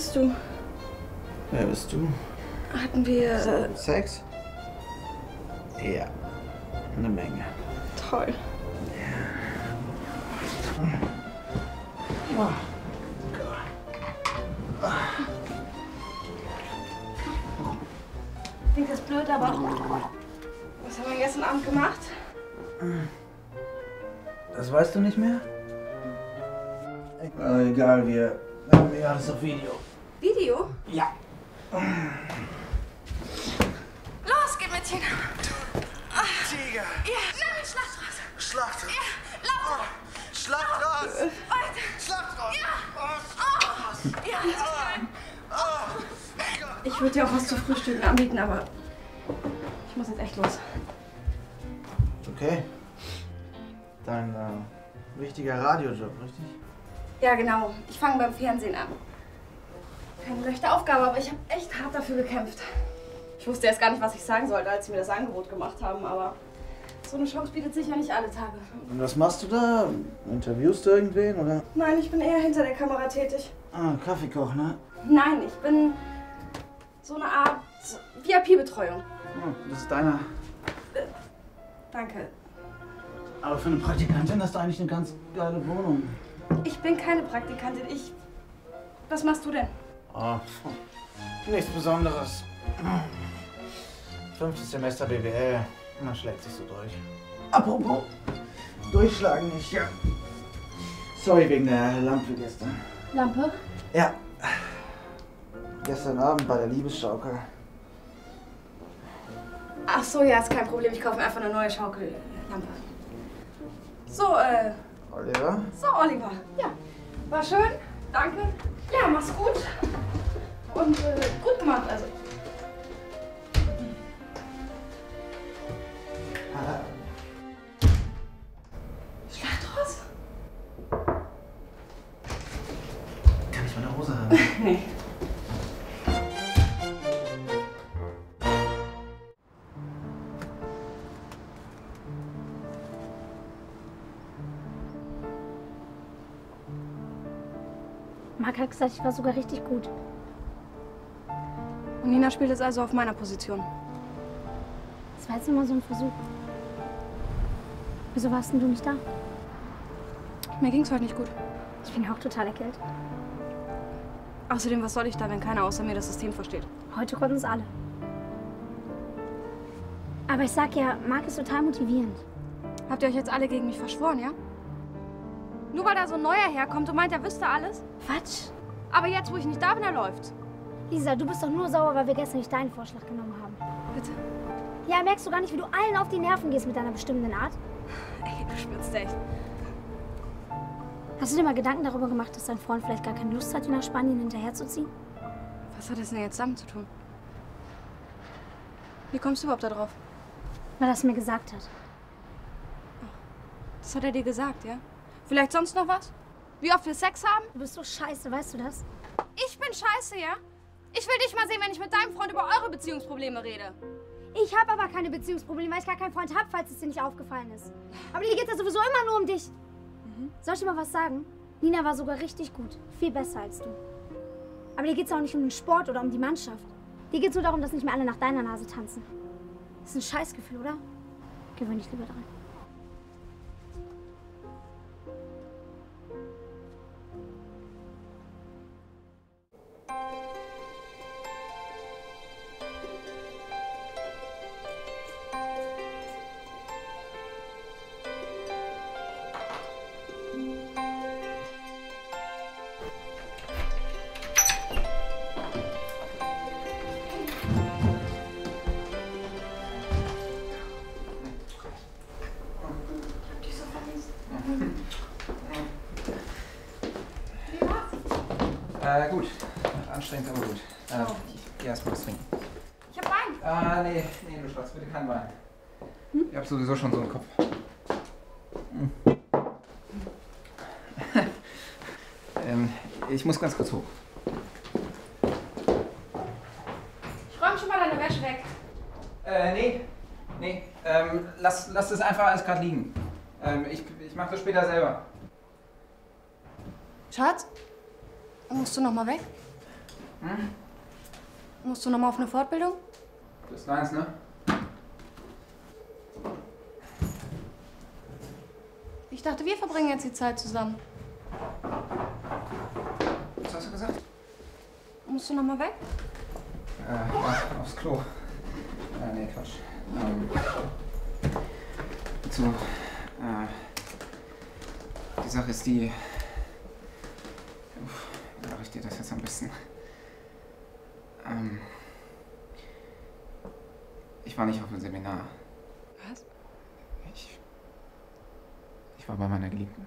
bist du? Wer bist du? Hatten wir... Sex? Ja, eine Menge. Toll. Oh. Ich denke, das ist blöd, aber... Was haben wir gestern Abend gemacht? Das weißt du nicht mehr? Egal, wir haben ja alles auf Video. Video? Ja. Los, geh Mädchen. Tiger. Ja, nein, Schlachtross. Schlachtross. Ja, laut. Schlachtross. Weiter. Schlachtross. Ja. Oh. Ja, Oh. Mein Gott. ich würde dir auch was zu frühstücken anbieten, aber ich muss jetzt echt los. Okay. Dein wichtiger Radiojob, richtig? Ja, genau. Ich fange beim Fernsehen an. Keine leichte Aufgabe, aber ich habe echt hart dafür gekämpft. Ich wusste erst gar nicht, was ich sagen sollte, als sie mir das Angebot gemacht haben, aber so eine Chance bietet sich ja nicht alle Tage. Und was machst du da? Interviewst du irgendwen, oder? Nein, ich bin eher hinter der Kamera tätig. Ah, Kaffeekoch, ne? Nein, ich bin so eine Art VIP-Betreuung. Oh, das ist deiner. Danke. Aber für eine Praktikantin hast du eigentlich eine ganz geile Wohnung. Ich bin keine Praktikantin. Was machst du denn? Oh, nichts Besonderes. 5. Semester BWL. Man schlägt sich so durch. Apropos, durchschlagen nicht, ja. Sorry wegen der Lampe gestern. Lampe? Ja. Gestern Abend bei der Liebesschaukel. Ach so, ja, ist kein Problem. Ich kaufe mir einfach eine neue Schaukellampe. So, Oliver? So, Oliver. Ja, war schön. Danke. Ja, mach's gut. Und gut gemacht, also. Schlachtross? Kann ich meine Hose haben? Nee. Marc hat gesagt, ich war sogar richtig gut. Und Nina spielt jetzt also auf meiner Position. Das war jetzt immer so ein Versuch. Wieso warst denn du nicht da? Mir ging's heute nicht gut. Ich bin ja auch total erkältet. Außerdem, was soll ich da, wenn keiner außer mir das System versteht? Heute konnten es alle. Aber ich sag ja, Marc ist total motivierend. Habt ihr euch jetzt alle gegen mich verschworen, ja? Nur weil da so ein Neuer herkommt und meint, er wüsste alles? Quatsch. Aber jetzt, wo ich nicht da bin, er läuft. Lisa, du bist doch nur sauer, weil wir gestern nicht deinen Vorschlag genommen haben. Bitte? Ja, merkst du gar nicht, wie du allen auf die Nerven gehst mit deiner bestimmenden Art? Ey, du spitzt echt. Hast du dir mal Gedanken darüber gemacht, dass dein Freund vielleicht gar keine Lust hat, dir nach Spanien hinterherzuziehen? Was hat das denn jetzt damit zu tun? Wie kommst du überhaupt da drauf? Weil er es mir gesagt hat. Das hat er dir gesagt, ja? Vielleicht sonst noch was? Wie oft wir Sex haben? Du bist so scheiße, weißt du das? Ich bin scheiße, ja? Ich will dich mal sehen, wenn ich mit deinem Freund über eure Beziehungsprobleme rede. Ich habe aber keine Beziehungsprobleme, weil ich gar keinen Freund habe, falls es dir nicht aufgefallen ist. Aber dir geht es ja sowieso immer nur um dich. Soll ich dir mal was sagen? Nina war sogar richtig gut. Viel besser als du. Aber dir geht es auch nicht um den Sport oder um die Mannschaft. Dir geht es nur darum, dass nicht mehr alle nach deiner Nase tanzen. Das ist ein Scheißgefühl, oder? Gewöhn dich lieber dran. Gut. Anstrengend, aber gut. Geh erstmal was trinken. Ich hab Wein. Nee, du Schatz, bitte kein Wein. Ich hab sowieso schon so einen Kopf. Ich muss ganz kurz hoch. Ich räume schon mal deine Wäsche weg. Nee. Lass das einfach alles gerade liegen. Ich mach das später selber. Schatz? Musst du noch mal weg? Musst du nochmal auf eine Fortbildung? Das ist deins, ne? Ich dachte, wir verbringen jetzt die Zeit zusammen. Was hast du gesagt? Musst du nochmal weg? Ja, aufs Klo. Nee, Quatsch. So, die Sache ist die... Wie mache ich dir das jetzt am besten? Ich war nicht auf dem Seminar. Was? Ich war bei meiner Geliebten.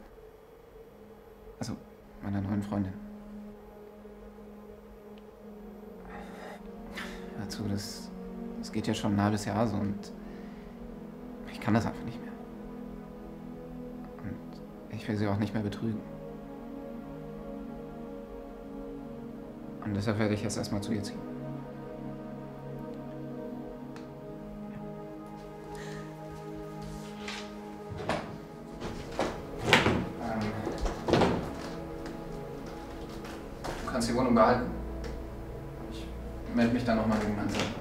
Also, meiner neuen Freundin. Dazu, das geht ja schon ein halbes Jahr so und ich kann das einfach nicht mehr. Und ich will sie auch nicht mehr betrügen. Und deshalb werde ich jetzt erstmal zu ihr ziehen. Du kannst die Wohnung behalten. Ich melde mich dann nochmal wegen meinen Sachen.